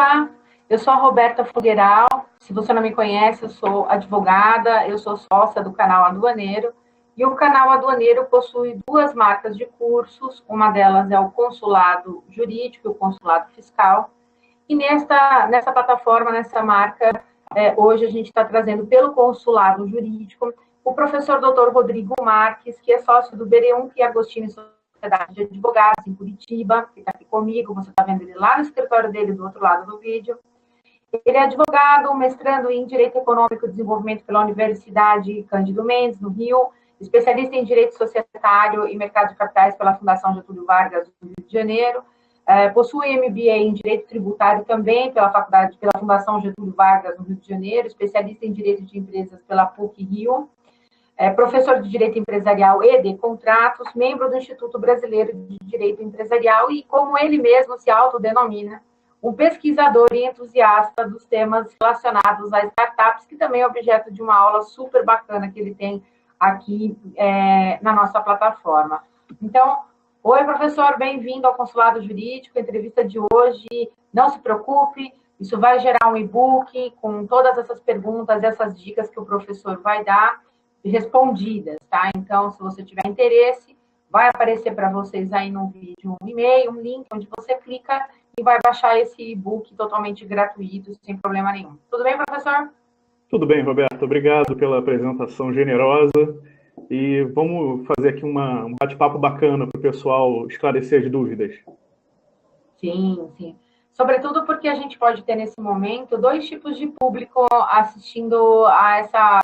Olá, eu sou a Roberta Fogueiral. Se você não me conhece, eu sou advogada, eu sou sócia do canal Aduaneiro. E o canal Aduaneiro possui duas marcas de cursos. Uma delas é o Consulado Jurídico e o Consulado Fiscal. E nessa plataforma, nessa marca, hoje a gente está trazendo pelo Consulado Jurídico o professor Dr. Rodrigo Marques, que é sócio do Bereunc e Agostini Sociedade de Advogados, em Curitiba, que está aqui comigo. Você está vendo ele lá no escritório dele, do outro lado do vídeo. Ele é advogado, mestrando em Direito Econômico e Desenvolvimento pela Universidade Cândido Mendes, no Rio, especialista em Direito Societário e Mercado de Capitais pela Fundação Getúlio Vargas, do Rio de Janeiro. Possui MBA em Direito Tributário também pela Fundação Getúlio Vargas, no Rio de Janeiro, especialista em Direito de Empresas pela PUC Rio. Professor de Direito Empresarial e de Contratos, membro do Instituto Brasileiro de Direito Empresarial e, como ele mesmo se autodenomina, um pesquisador e entusiasta dos temas relacionados a startups, que também é objeto de uma aula super bacana que ele tem aqui na nossa plataforma. Então, oi, professor, bem-vindo ao Consulado Jurídico. A entrevista de hoje, não se preocupe, isso vai gerar um e-book com todas essas perguntas, essas dicas que o professor vai dar, respondidas, tá? Então, se você tiver interesse, vai aparecer para vocês aí no vídeo um e-mail, um link, onde você clica e vai baixar esse e-book totalmente gratuito, sem problema nenhum. Tudo bem, professor? Tudo bem, Roberto. Obrigado pela apresentação generosa. E vamos fazer aqui um bate-papo bacana para o pessoal esclarecer as dúvidas. Sim, sim. Sobretudo porque a gente pode ter, nesse momento, dois tipos de público assistindo a essa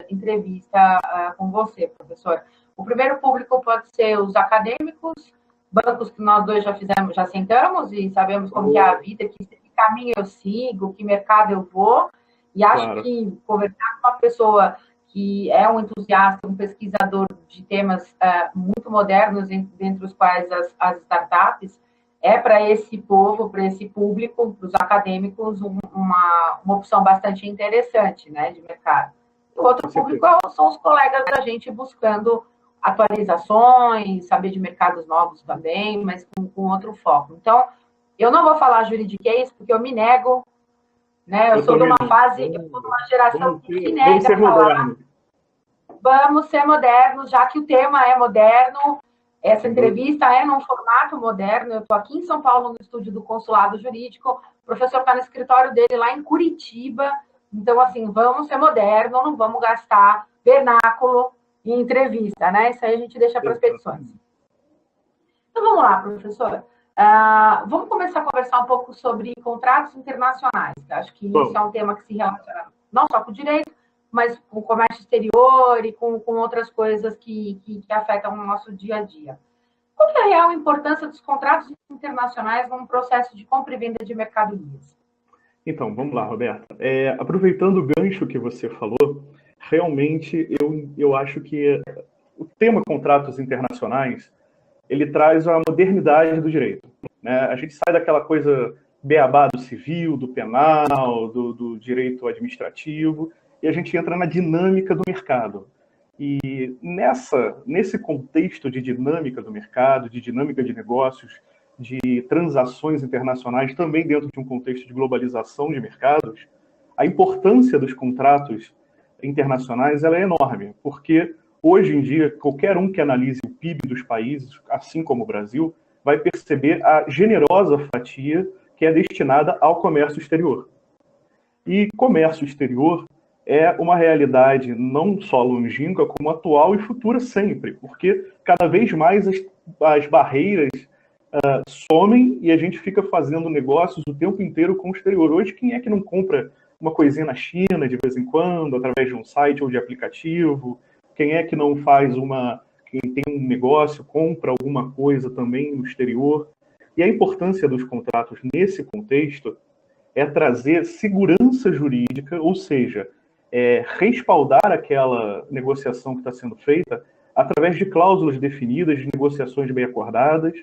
entrevista com você, professor. O primeiro público pode ser os acadêmicos, bancos que nós dois já sentamos e sabemos como que é a vida, que caminho eu sigo, que mercado eu vou, e acho Claro. que conversar com uma pessoa que é um entusiasta, um pesquisador de temas muito modernos, dentre os quais as startups, é para esse povo, para esse público, para os acadêmicos, uma opção bastante interessante, né, de mercado. O outro público são os colegas da gente buscando atualizações, saber de mercados novos também, mas com outro foco. Então, eu não vou falar juridiquês, porque eu me nego, né? Eu sou de uma fase, eu sou de uma geração que se nega vamos ser a falar. modernos. Vamos ser modernos, já que o tema é moderno. Essa entrevista é num formato moderno. Eu estou aqui em São Paulo, no estúdio do Consulado Jurídico. O professor está no escritório dele lá em Curitiba. Então, assim, vamos ser modernos, não vamos gastar vernáculo em entrevista, né? Isso aí a gente deixa para as petições. Então, vamos lá, professor. Vamos começar a conversar um pouco sobre contratos internacionais. Eu acho que isso é um tema que se relaciona não só com o direito, mas com o comércio exterior e com outras coisas que afetam o nosso dia a dia. Qual é a real importância dos contratos internacionais num processo de compra e venda de mercadorias? Então, vamos lá, Roberta. Aproveitando o gancho que você falou, realmente eu acho que o tema contratos internacionais, ele traz a modernidade do direito, né? A gente sai daquela coisa beabá do civil, do penal, do direito administrativo, e a gente entra na dinâmica do mercado. E nesse contexto de dinâmica do mercado, de dinâmica de negócios, de transações internacionais, também dentro de um contexto de globalização de mercados, a importância dos contratos internacionais ela é enorme, porque hoje em dia, qualquer um que analise o PIB dos países, assim como o Brasil, vai perceber a generosa fatia que é destinada ao comércio exterior. E comércio exterior é uma realidade não só longínqua, como atual e futura sempre, porque cada vez mais as barreiras somem e a gente fica fazendo negócios o tempo inteiro com o exterior. Hoje, quem é que não compra uma coisinha na China de vez em quando, através de um site ou de aplicativo? Quem é que não faz quem tem um negócio, compra alguma coisa também no exterior? E a importância dos contratos nesse contexto é trazer segurança jurídica, ou seja, respaldar aquela negociação que está sendo feita através de cláusulas definidas, de negociações bem acordadas,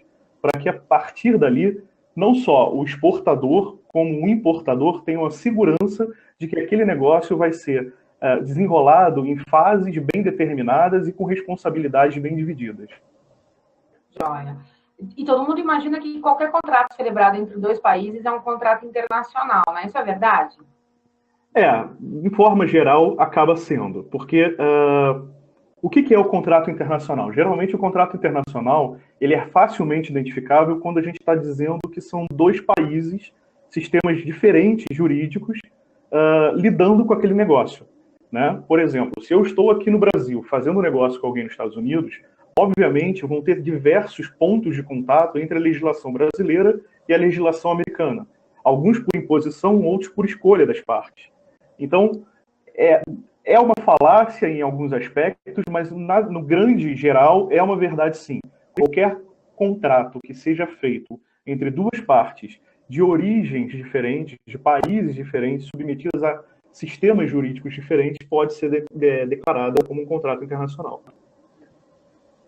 para que a partir dali, não só o exportador, como o importador tenham a segurança de que aquele negócio vai ser desenrolado em fases bem determinadas e com responsabilidades bem divididas. Joia. E todo mundo imagina que qualquer contrato celebrado entre dois países é um contrato internacional, né? Isso é verdade? Em forma geral, acaba sendo, porque o que é o contrato internacional? Geralmente, o contrato internacional ele é facilmente identificável quando a gente está dizendo que são dois países, sistemas diferentes jurídicos, lidando com aquele negócio. Né? Por exemplo, se eu estou aqui no Brasil fazendo um negócio com alguém nos Estados Unidos, obviamente vão ter diversos pontos de contato entre a legislação brasileira e a legislação americana. Alguns por imposição, outros por escolha das partes. Então, é uma falácia em alguns aspectos, mas no grande geral é uma verdade sim. Qualquer contrato que seja feito entre duas partes de origens diferentes, de países diferentes, submetidos a sistemas jurídicos diferentes, pode ser declarado como um contrato internacional.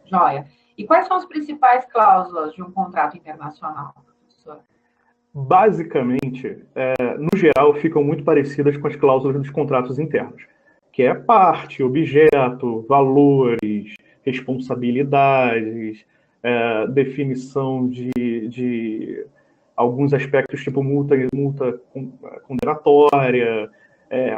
Joia. E quais são as principais cláusulas de um contrato internacional, professor? Basicamente, no geral, ficam muito parecidas com as cláusulas dos contratos internos, que é parte, objeto, valores, responsabilidades, definição de alguns aspectos tipo multa condenatória,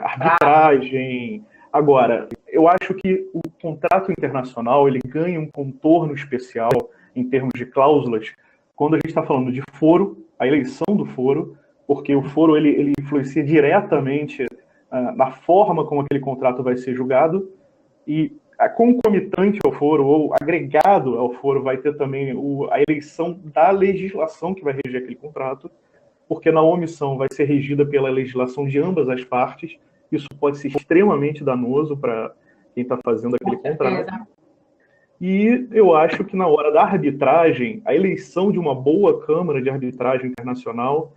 arbitragem. Agora, eu acho que o contrato internacional ele ganha um contorno especial em termos de cláusulas quando a gente está falando de foro, a eleição do foro, porque o foro ele influencia diretamente na forma como aquele contrato vai ser julgado, e concomitante ao foro, ou agregado ao foro, vai ter também a eleição da legislação que vai reger aquele contrato, porque na omissão vai ser regida pela legislação de ambas as partes. Isso pode ser extremamente danoso para quem está fazendo aquele contrato. E eu acho que na hora da arbitragem, a eleição de uma boa Câmara de Arbitragem Internacional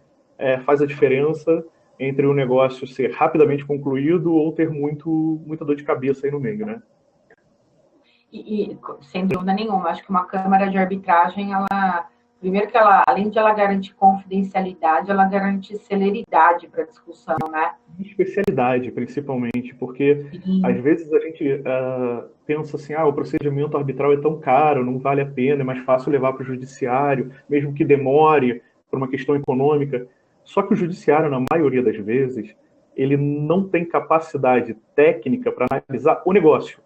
faz a diferença entre o negócio ser rapidamente concluído ou ter muita dor de cabeça aí no meio, né? E sem dúvida nenhuma, acho que uma Câmara de Arbitragem, primeiro que além de ela garantir confidencialidade, ela garante celeridade para a discussão, né? Especialidade, principalmente, porque às vezes a gente pensa assim, o procedimento arbitral é tão caro, não vale a pena, é mais fácil levar para o judiciário, mesmo que demore por uma questão econômica. Só que o judiciário, na maioria das vezes, ele não tem capacidade técnica para analisar o negócio.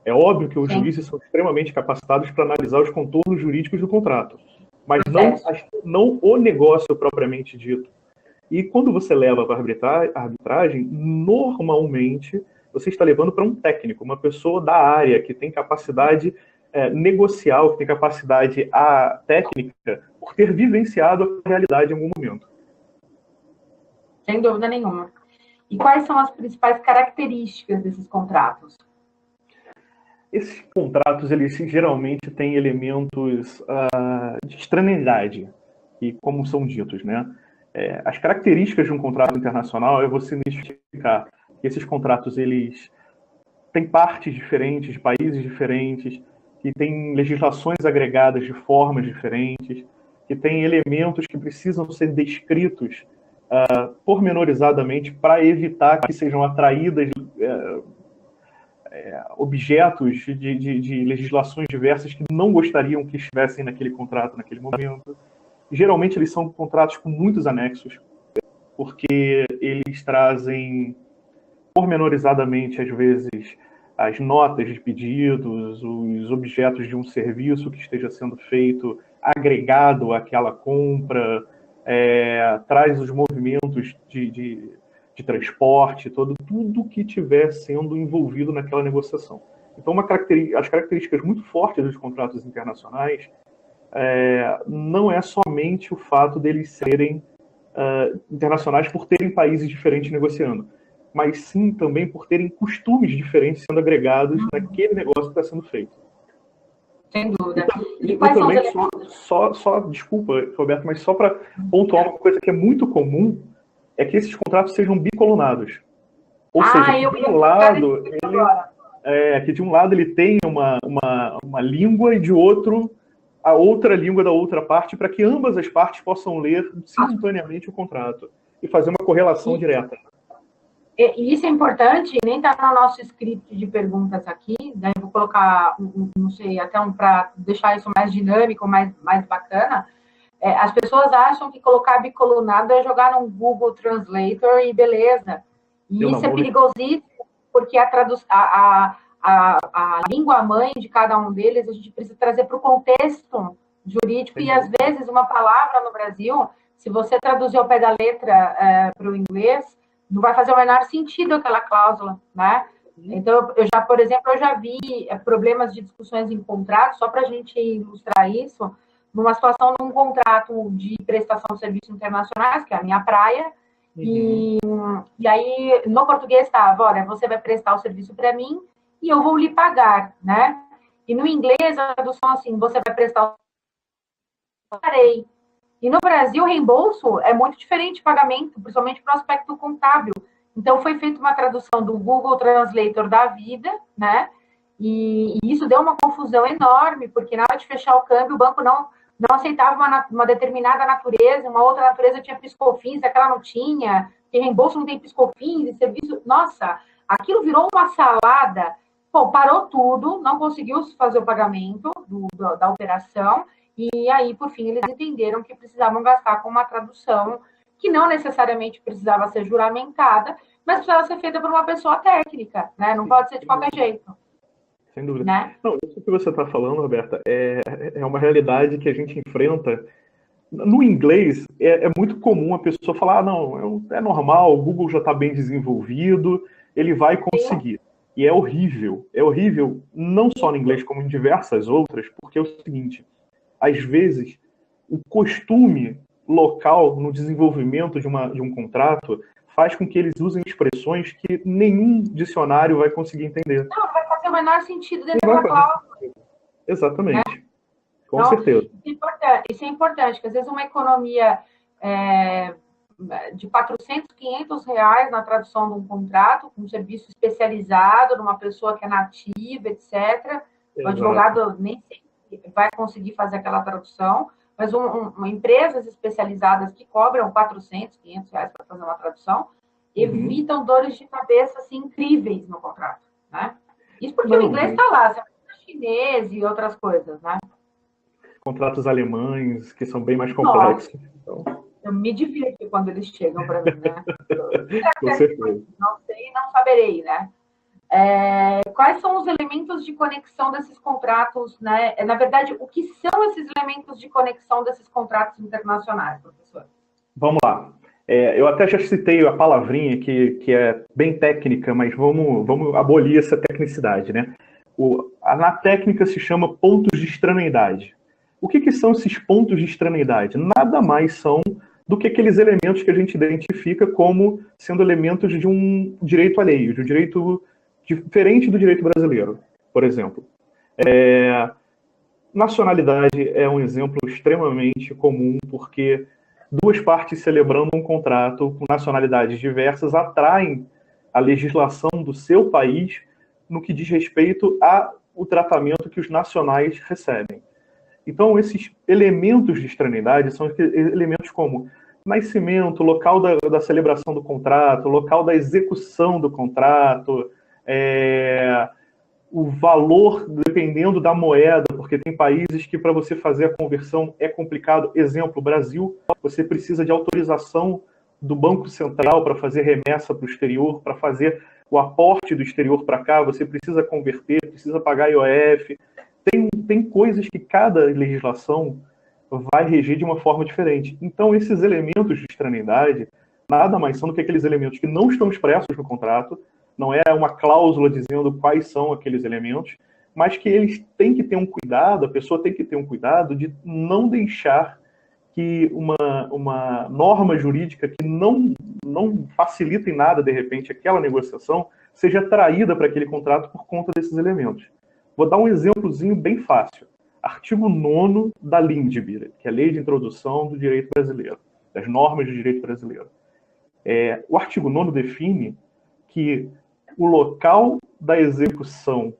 É óbvio que os juízes são extremamente capacitados para analisar os contornos jurídicos do contrato, mas não o negócio propriamente dito. E quando você leva para a arbitragem, normalmente você está levando para um técnico, uma pessoa da área que tem capacidade negocial, que tem capacidade técnica, por ter vivenciado a realidade em algum momento. Sem dúvida nenhuma. E quais são as principais características desses contratos? Esses contratos, eles geralmente têm elementos de extraneidade, e como são ditos, né? As características de um contrato internacional é você identificar que esses contratos, eles têm partes diferentes, de países diferentes, que têm legislações agregadas de formas diferentes, que têm elementos que precisam ser descritos pormenorizadamente para evitar que sejam atraídas objetos de legislações diversas que não gostariam que estivessem naquele contrato, naquele momento. Geralmente eles são contratos com muitos anexos, porque eles trazem pormenorizadamente, às vezes, as notas de pedidos, os objetos de um serviço que esteja sendo feito agregado àquela compra, traz os movimentos de transporte, tudo que estiver sendo envolvido naquela negociação. Então, as características muito fortes dos contratos internacionais não é somente o fato deles serem internacionais por terem países diferentes negociando, mas sim também por terem costumes diferentes sendo agregados naquele negócio que está sendo feito. Sem dúvida. E também, desculpa, Roberto, mas só para pontuar uma coisa que é muito comum, é que esses contratos sejam bicolunados. Ou seja, que de um lado ele tem uma língua e de outro a outra língua da outra parte, para que ambas as partes possam ler simultaneamente o contrato e fazer uma correlação direta. E isso é importante, nem está no nosso script de perguntas aqui, daí eu vou colocar, não sei, até para deixar isso mais dinâmico, mais bacana. As pessoas acham que colocar bicolunado é jogar no Google Translator e beleza. E isso é perigosíssimo, porque a língua mãe de cada um deles a gente precisa trazer para o contexto jurídico, e às vezes uma palavra no Brasil, se você traduzir ao pé da letra para o inglês, não vai fazer o menor sentido aquela cláusula, né? Então, por exemplo, eu já vi problemas de discussões em contrato, só para a gente ilustrar isso, numa situação num contrato de prestação de serviços internacionais, que é a minha praia, e aí no português estava, olha, você vai prestar o serviço para mim e eu vou lhe pagar, né? E no inglês a tradução assim, você vai prestar o pagarei. E no Brasil, o reembolso é muito diferente de pagamento, principalmente para o aspecto contábil. Então, foi feita uma tradução do Google Translator da vida, né? E isso deu uma confusão enorme, porque na hora de fechar o câmbio, o banco não aceitava uma determinada natureza, uma outra natureza tinha piscofins, aquela não tinha, que reembolso não tem piscofins, e serviço... Nossa, aquilo virou uma salada. Bom, parou tudo, não conseguiu fazer o pagamento da operação, e aí, por fim, eles entenderam que precisavam gastar com uma tradução que não necessariamente precisava ser juramentada, mas precisava ser feita por uma pessoa técnica, né? Não pode ser de qualquer jeito. Sem dúvida. Né? Não, isso que você está falando, Roberta, é uma realidade que a gente enfrenta. No inglês, é muito comum a pessoa falar, não, é normal, o Google já está bem desenvolvido, ele vai conseguir. Sim. E é horrível, não só no inglês, como em diversas outras, porque é o seguinte, às vezes, o costume local no desenvolvimento de um contrato faz com que eles usem expressões que nenhum dicionário vai conseguir entender. Não vai fazer o menor sentido dentro da cláusula. Exatamente. Com certeza. Isso é importante, porque às vezes uma economia de 400, 500 reais na tradução de um contrato, com um serviço especializado, numa pessoa que é nativa, etc. O advogado nem sempre vai conseguir fazer aquela tradução, mas empresas especializadas que cobram 400, 500 reais para fazer uma tradução, evitam dores de cabeça assim, incríveis no contrato, né? Isso porque o inglês está lá, você vai chinês e outras coisas, né? Contratos alemães, que são bem mais complexos. Então... Eu me divirto quando eles chegam para mim, né? Com certeza. Não sei, não saberei, né? Quais são os elementos de conexão desses contratos, né? Na verdade, o que são esses elementos de conexão desses contratos internacionais, professor? Vamos lá. Eu até já citei a palavrinha que é bem técnica, mas vamos abolir essa tecnicidade, né? Na técnica se chama pontos de extraneidade. O que são esses pontos de extraneidade? Nada mais são do que aqueles elementos que a gente identifica como sendo elementos de um direito alheio, de um direito diferente do direito brasileiro, por exemplo. Nacionalidade é um exemplo extremamente comum, porque duas partes celebrando um contrato com nacionalidades diversas atraem a legislação do seu país no que diz respeito ao tratamento que os nacionais recebem. Então, esses elementos de extraneidade são elementos como nascimento, local da celebração do contrato, local da execução do contrato, o valor dependendo da moeda, porque tem países que para você fazer a conversão é complicado. Exemplo, Brasil, você precisa de autorização do Banco Central para fazer remessa para o exterior, para fazer o aporte do exterior para cá, você precisa converter, precisa pagar IOF. Tem coisas que cada legislação vai reger de uma forma diferente. Então, esses elementos de extraneidade nada mais são do que aqueles elementos que não estão expressos no contrato, não é uma cláusula dizendo quais são aqueles elementos, mas que eles têm que ter um cuidado, a pessoa tem que ter um cuidado de não deixar que uma norma jurídica que não facilita em nada, de repente, aquela negociação, seja traída para aquele contrato por conta desses elementos. Vou dar um exemplozinho bem fácil. Artigo 9º da LINDB, que é a Lei de Introdução do Direito Brasileiro, das normas do direito brasileiro. O artigo 9º define que o local da execução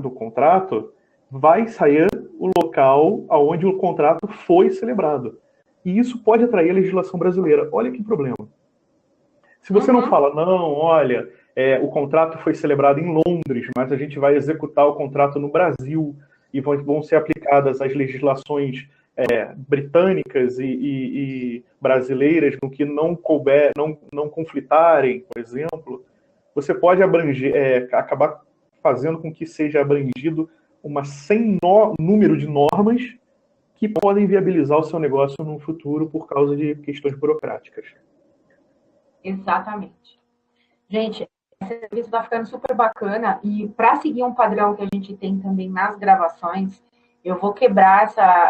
do contrato vai sair o local onde o contrato foi celebrado. E isso pode atrair a legislação brasileira. Olha que problema. Se você não fala, não, olha, o contrato foi celebrado em Londres, mas a gente vai executar o contrato no Brasil e vão ser aplicadas as legislações britânicas e brasileiras no que não couber, não conflitarem, por exemplo, você pode acabar fazendo com que seja abrangido sem número de normas que podem viabilizar o seu negócio no futuro por causa de questões burocráticas. Exatamente. Gente, essa entrevista está ficando super bacana e para seguir um padrão que a gente tem também nas gravações, eu vou quebrar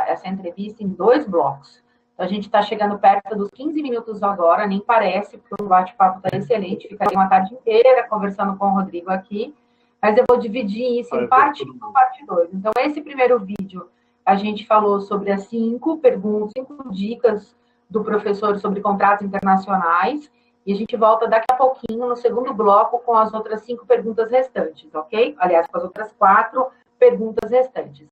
essa entrevista em 2 blocos. Então, a gente está chegando perto dos 15 minutos agora, nem parece, porque o bate-papo está excelente, ficaria uma tarde inteira conversando com o Rodrigo aqui, mas eu vou dividir isso em parte 1 e parte 2. Então, esse primeiro vídeo, a gente falou sobre as 5 perguntas, 5 dicas do professor sobre contratos internacionais, e a gente volta daqui a pouquinho no segundo bloco com as outras 5 perguntas restantes, ok? Aliás, com as outras 4 perguntas restantes.